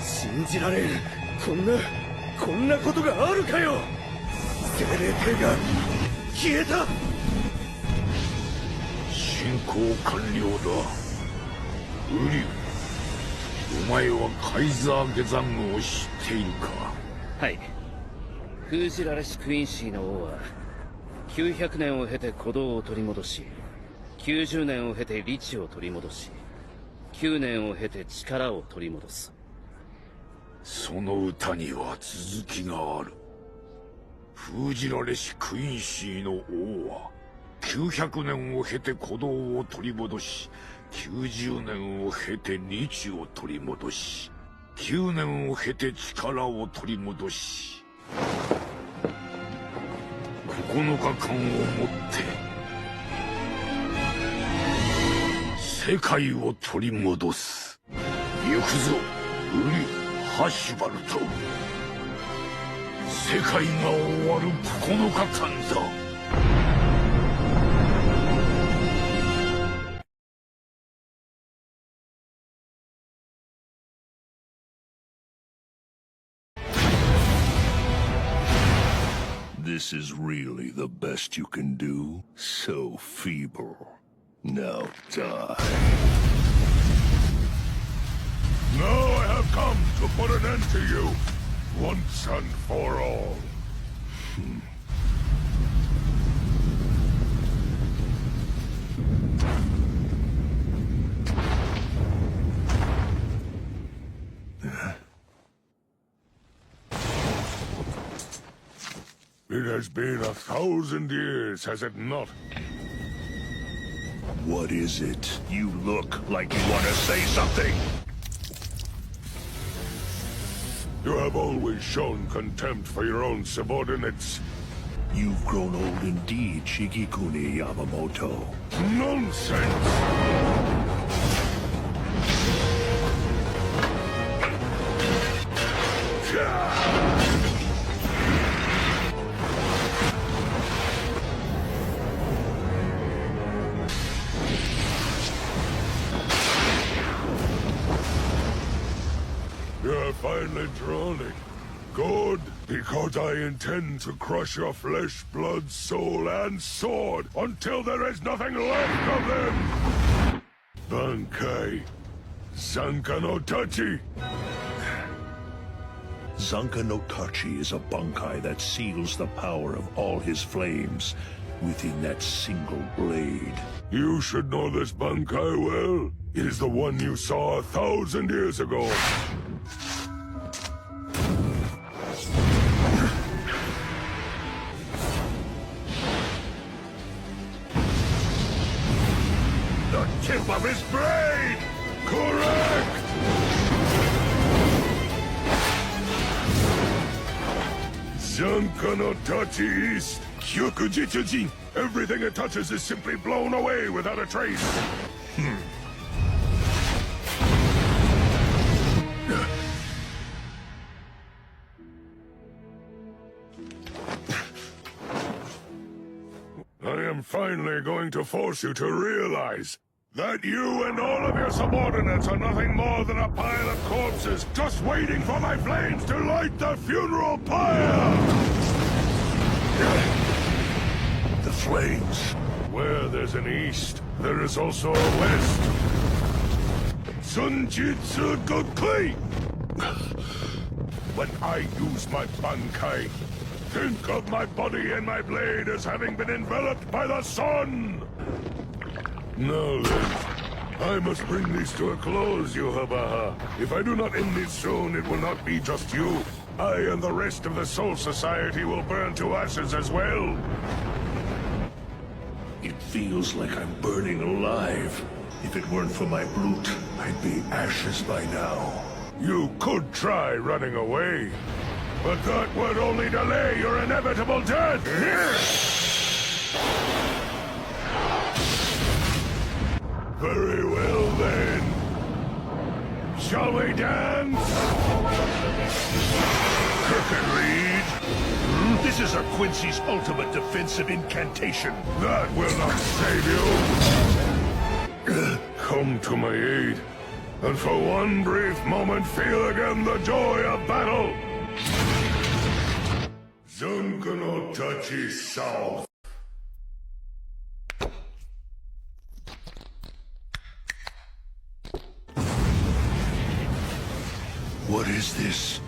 信じられん。こんなことがあるかよ。精霊体が消えた。進行完了だ。ウリュウ、お前はカイザー下山を知っているか？はい。封じられしクインシーの王は900年を経て鼓動を取り戻し、90年を経て理智を取り戻し、9年を経て力を取り戻す。その歌には続きがある。封じられしクインシーの王は900年を経て鼓動を取り戻し、90年を経て理智を取り戻し、9年を経て力を取り戻し、9日間をもって世界を取り戻す。行くぞ、ウリ・ハッシュバルト。世界が終わる9日間だ。This is really the best you can do? So feeble. Now die. Now I have come to put an end to you, once and for all. It has been 1,000 years, has it not? What is it? You look like you want to say something! You have always shown contempt for your own subordinates. You've grown old indeed, Shigekuni Yamamoto. Nonsense! You're finally drowning. Good, because I intend to crush your flesh, blood, soul, and sword until there is nothing left of them! Bankai. Zanka no Tachi. Zanka no Tachi is a Bankai that seals the power of all his flames within that single blade. You should know this Bankai well. It is the one you saw 1,000 years ago. The tip of his blade! Correct! Zanka no Tachi is Kyokujitsuji. Everything it touches is simply blown away without a trace. I am finally going to force you to realize that you and all of your subordinates are nothing more than a pile of corpses just waiting for my flames to light the funeral pyre! The flames. Where there's an east, there is also a west. Sunjitsu Gokui! When I use my Bankai, think of my body and my blade as having been enveloped by the sun! Now then, I must bring this to a close, Yhwach. If I do not end it soon, it will not be just you, I and the rest of the Soul Society will burn to ashes as well. It feels like I'm burning alive. If it weren't for my brute, I'd be ashes by now. You could try running away, but that would only delay your inevitable death! Very well then. Shall we dance? Crooked Reed. This is our Quincy's ultimate defensive incantation. That will not save you. Come to my aid, and for one brief moment feel again the joy of battle. Zunku no Tachi South. What is this?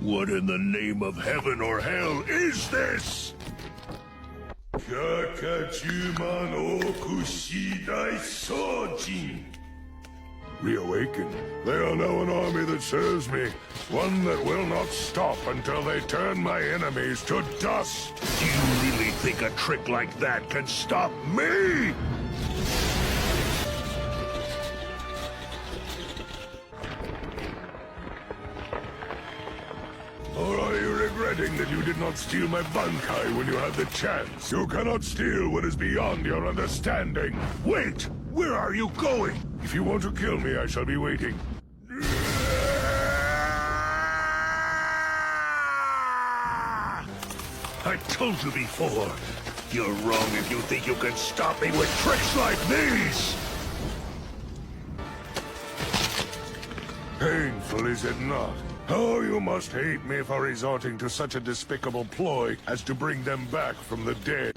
What in the name of heaven or hell is this? Kakajuman Okushidai Sojin. Reawaken. They are now an army that serves me. One that will not stop until they turn my enemies to dust. Do you really think a trick like that can stop me? Or are you regretting that you did not steal my Bankai when you had the chance? You cannot steal what is beyond your understanding. Wait! Where are you going? If you want to kill me, I shall be waiting. I told you before. You're wrong if you think you can stop me with tricks like these! Painful, is it not? Oh, you must hate me for resorting to such a despicable ploy as to bring them back from the dead.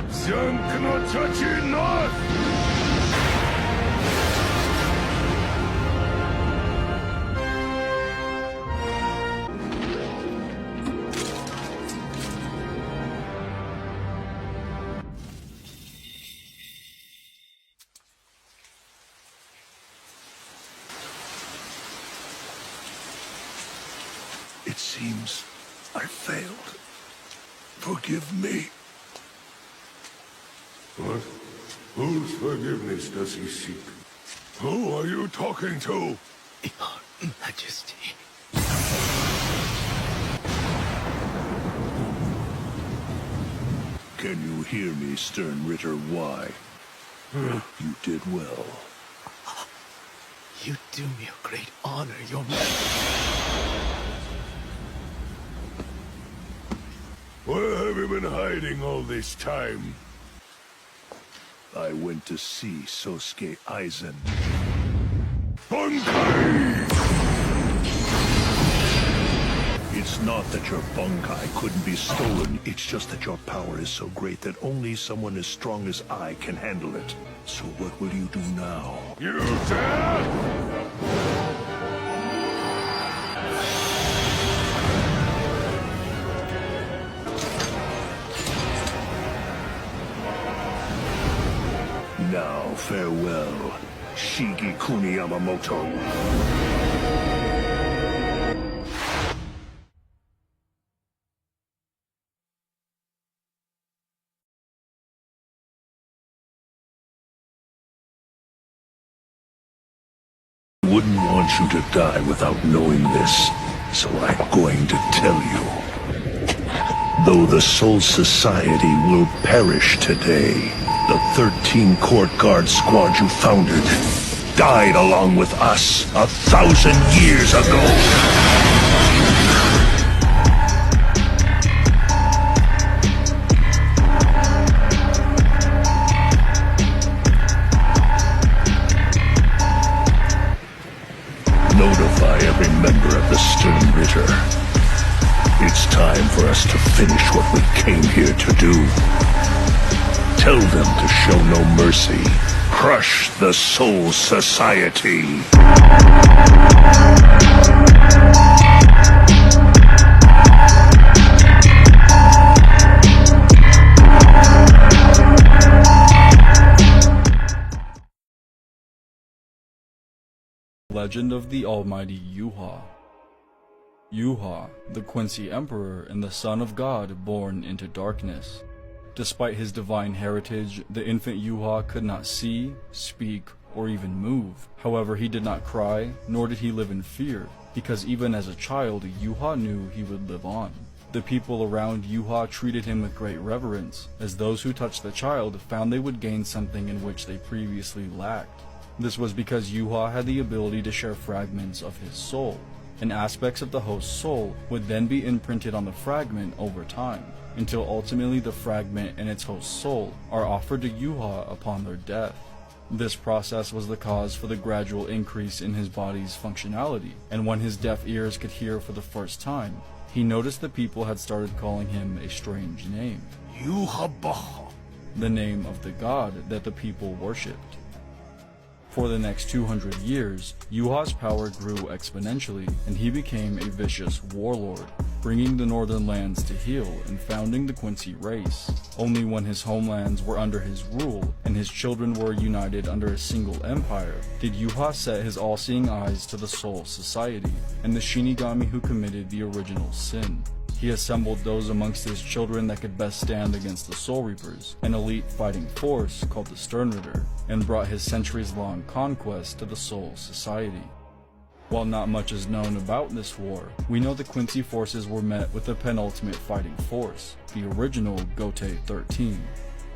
Zunk no Tachi not! It seems I failed. Forgive me. What? Whose forgiveness does he seek? Who are you talking to? Your Majesty. Can you hear me, Stern Ritter? Why? You did well. You do me a great honor, Your Majesty. Where have you been hiding all this time? I went to see Sosuke Aizen. Bankai! It's not that your Bankai couldn't be stolen, it's just that your power is so great that only someone as strong as I can handle it. So what will you do now? You dare? Now, farewell, Shigekuni Yamamoto. I wouldn't want you to die without knowing this, so I'm going to tell you. Though the Soul Society will perish today, the 13 court guard squad you founded died along with us 1,000 years ago. Notify every member of the Stern Ritter. It's time for us to finish what we came here to do. Tell them to show no mercy. Crush the Soul Society. Legend of the Almighty Yhwach. Yhwach, the Quincy Emperor and the Son of God born into darkness. Despite his divine heritage, the infant Yhwach could not see, speak, or even move. However, he did not cry, nor did he live in fear, because even as a child, Yhwach knew he would live on. The people around Yhwach treated him with great reverence, as those who touched the child found they would gain something in which they previously lacked. This was because Yhwach had the ability to share fragments of his soul, and aspects of the host's soul would then be imprinted on the fragment over time, until ultimately the fragment and its host's soul are offered to Yhwach upon their death. This process was the cause for the gradual increase in his body's functionality, and when his deaf ears could hear for the first time, he noticed the people had started calling him a strange name. Yhwach. The name of the god that the people worshipped. For the next 200 years, Yhwach's power grew exponentially, and he became a vicious warlord, bringing the northern lands to heel and founding the Quincy race. Only when his homelands were under his rule, and his children were united under a single empire, did Yhwach set his all-seeing eyes to the Soul Society, and the Shinigami who committed the original sin. He assembled those amongst his children that could best stand against the Soul Reapers, an elite fighting force called the Sternritter, and brought his centuries-long conquest to the Soul Society. While not much is known about this war, we know the Quincy forces were met with the penultimate fighting force, the original Gote 13.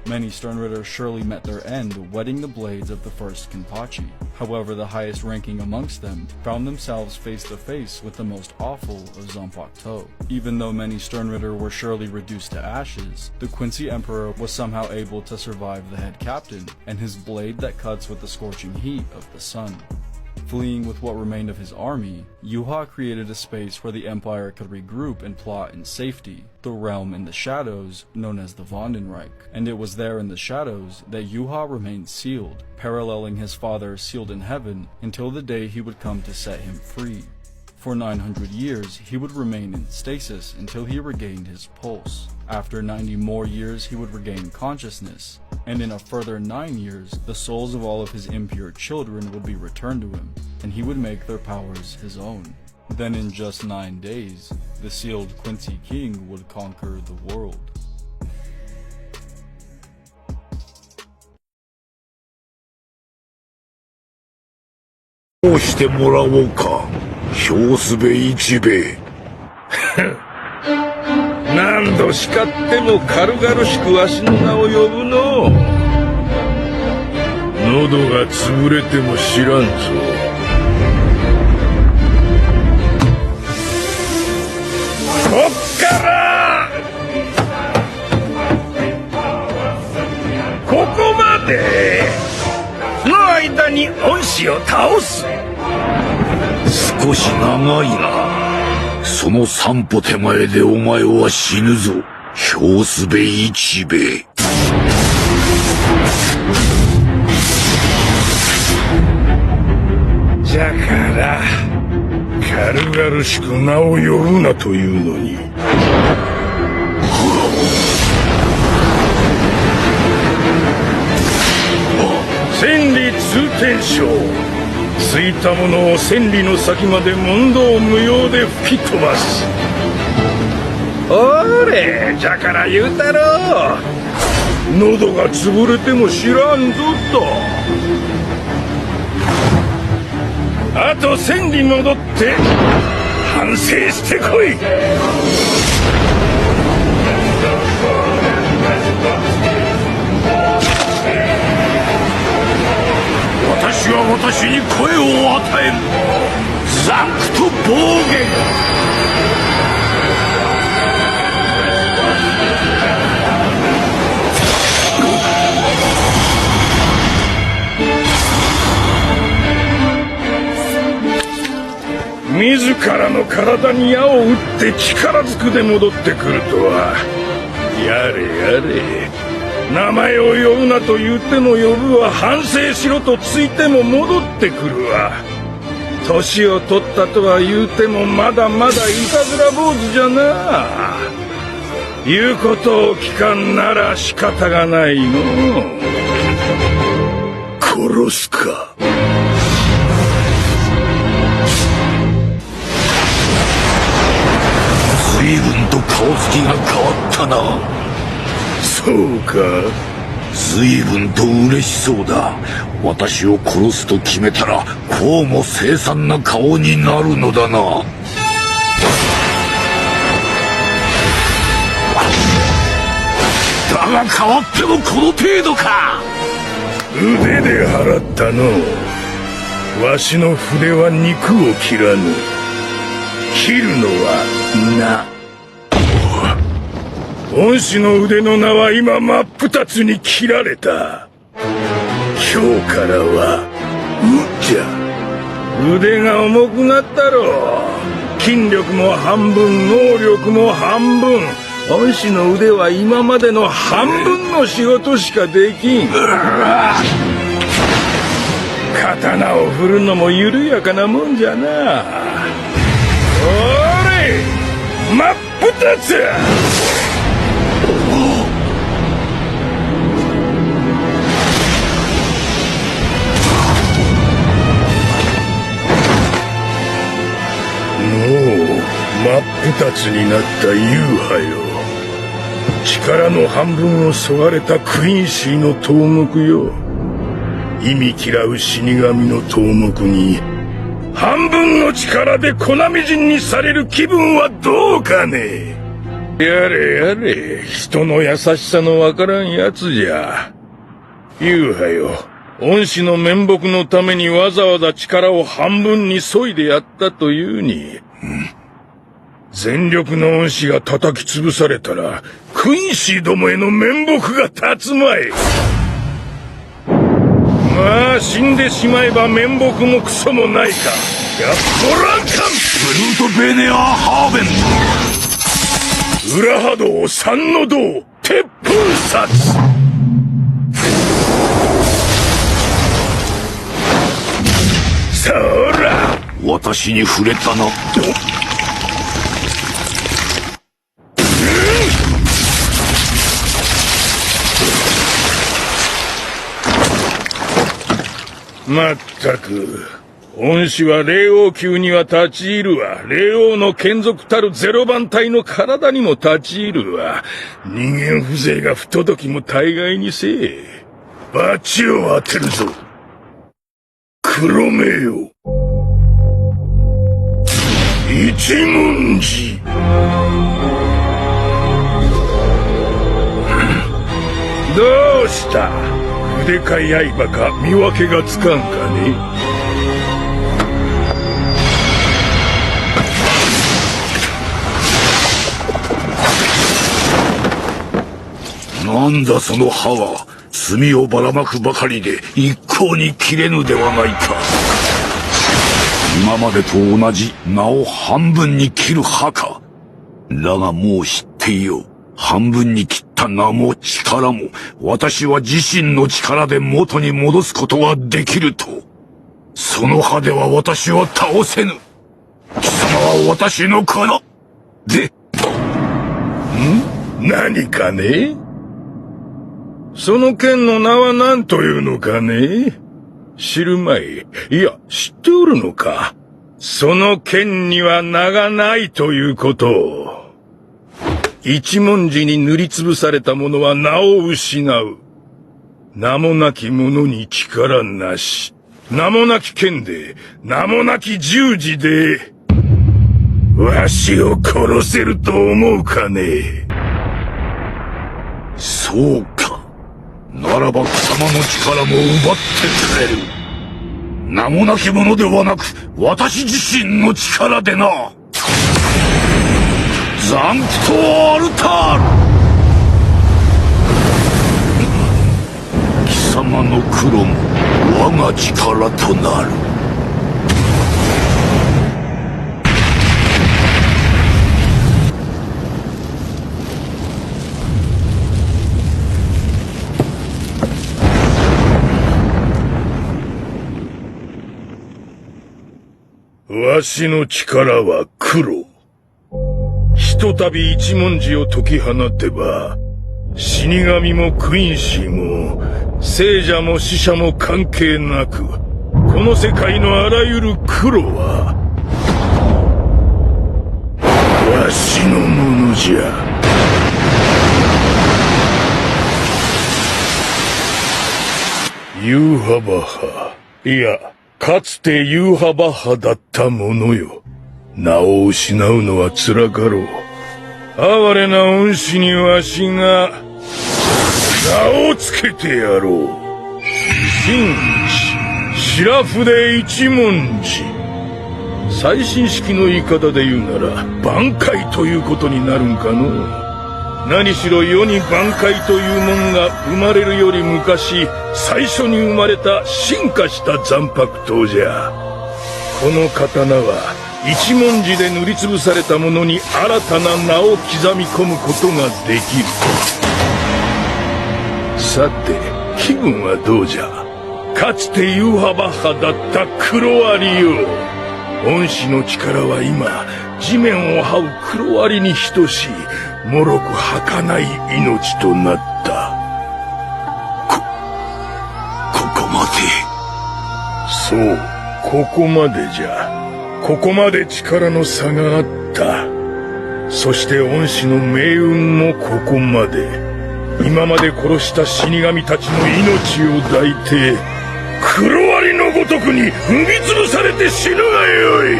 Many Sternritter surely met their end wetting the blades of the first Kenpachi. However, the highest ranking amongst them found themselves face to face with the most awful of Zanpakuto. Even though many Sternritter were surely reduced to ashes, the Quincy Emperor was somehow able to survive the head captain and his blade that cuts with the scorching heat of the sun. Fleeing with what remained of his army, Yhwach created a space where the Empire could regroup and plot in safety, the realm in the shadows known as the Wandenreich. And it was there in the shadows that Yhwach remained sealed, paralleling his father sealed in heaven until the day he would come to set him free. For 900 years, he would remain in stasis until he regained his pulse. After 90 more years, he would regain consciousness, and in a further 9 years, the souls of all of his impure children would be returned to him, and he would make their powers his own. Then in just 9 days, the sealed Quincy King would conquer the world. どうしてもらおうか、評すべ一兵衛。何度叱っても軽々しくわしの名を呼ぶの。喉が潰れても知らんぞ。こっからここまでの間に恩師を倒す。少し長いな。その三歩手前でお前は死ぬぞ、評すべ一兵衛。じゃから軽々しく名を呼ぶなというのに。千里通天将、ついたものを千里の先まで問答無用で吹き飛ばす。おれ、じゃから言うたろう。喉が潰れても知らんぞと。あと千里戻って反省してこい。私は私に声を与える。ザクと暴言。自らの体に矢を打って力ずくで戻ってくるとは。やれやれ。名前を呼ぶなと言っても呼ぶわ、反省しろとついても戻ってくるわ。年を取ったとは言うてもまだまだいたずら坊主じゃな。言うことを聞かんなら仕方がないの。殺すか。顔つきが変わったな。そうか。随分と嬉しそうだ。私を殺すと決めたらこうも凄惨な顔になるのだな。だが変わってもこの程度か。腕で払ったの。わしの筆は肉を切らぬ。切るのは名。恩師の腕の名は今真っ二つに切られた。今日からはじゃ。腕が重くなったろう。筋力も半分、能力も半分。恩師の腕は今までの半分の仕事しかできん。刀を振るのも緩やかなもんじゃな。おれ真っ二つ。もう真っ二つになったユウハよ。力の半分をそがれたクインシーの頭目よ。忌み嫌う死神の頭目に半分の力で粉みじんにされる気分はどうかね。やれやれ、人の優しさのわからんやつじゃ。ユウハよ、恩師の面目のためにわざわざ力を半分に削いでやったというに、全力の恩師が叩き潰されたらクインシーどもへの面目が立つまい。まあ死んでしまえば面目もクソもないか。やっとらんかん。ブルートベネアハーベン。裏波動三の銅鉄粉殺。そら私に触れたな。まったく恩師は霊王級には立ち入るわ。霊王の眷属たるゼロ番隊の体にも立ち入るわ。人間風情が不届きも大概にせえ。バチを当てるぞ黒目よ。一文字。どうした筆か刃か見分けがつかんかね。なんだその刃は。墨をばらまくばかりで一向に切れぬではないか。今までと同じ名を半分に切る刃か。だがもう知っていよう。半分に切った名も力も私は自身の力で元に戻すことができると。その刃では私は倒せぬ。貴様は私の子で。何かね。その剣の名は何というのかね。知るまい。いや知っておるのか。その剣には名がないということを。一文字に塗りつぶされた者は名を失う。名もなき者に力なし。名もなき剣で、名もなき十字で、わしを殺せると思うかね。そうか。ならば貴様の力も奪ってくれる。名もなき者ではなく、私自身の力でな。ザンクトアルタール。貴様の黒も我が力となる。わしの力は黒。ひとたび一文字を解き放てば、死神もクインシーも聖者も死者も関係なく、この世界のあらゆる黒はわしのものじじゃ。ユーハバハ。いや、かつてユーハバハだったものよ。名を失うのは辛かろう。哀れな恩師にわしが、名をつけてやろう。真一、白筆一文字。最新式の言い方で言うなら、挽回ということになるんかの。何しろ世に挽回というもんが生まれるより昔、最初に生まれた進化した残白刀じゃ。この刀は一文字で塗りつぶされたものに新たな名を刻み込むことができる。さて、気分はどうじゃ。かつてユーハバッハだった黒アリよ。恩師の力は今、地面を這う黒アリに等しい、脆く儚い命となった。ここまで。そう、ここまでじゃ。ここまで力の差があった。そして恩師の命運もここまで。今まで殺した死神たちの命を抱いて、黒アリのごとくに踏み潰されて死ぬがよい。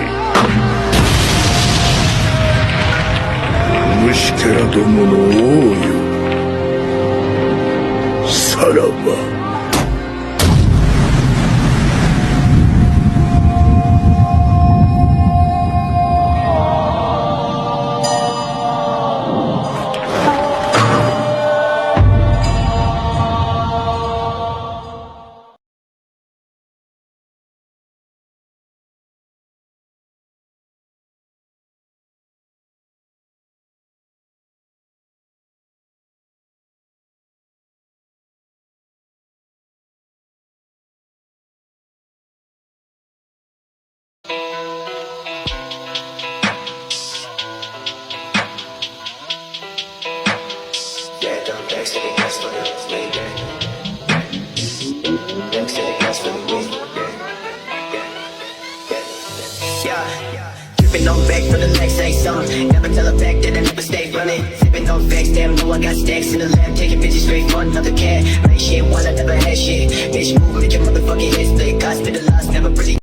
虫けらどもの王よ。さらば。Dripping on back for the next say something. Never tell a fact that I never stay running. Sipping on facts, damn, no I got stacks in the lab. Taking bitches straight for another cat. Like shit, one I never had shit. Bitch move, make your motherfucking head split. Hospitalized, never really.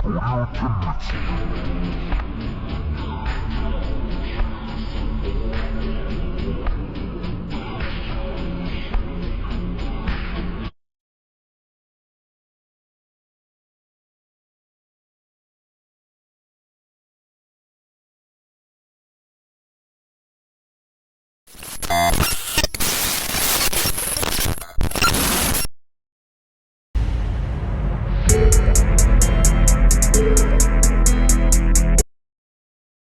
Order 10 minutes.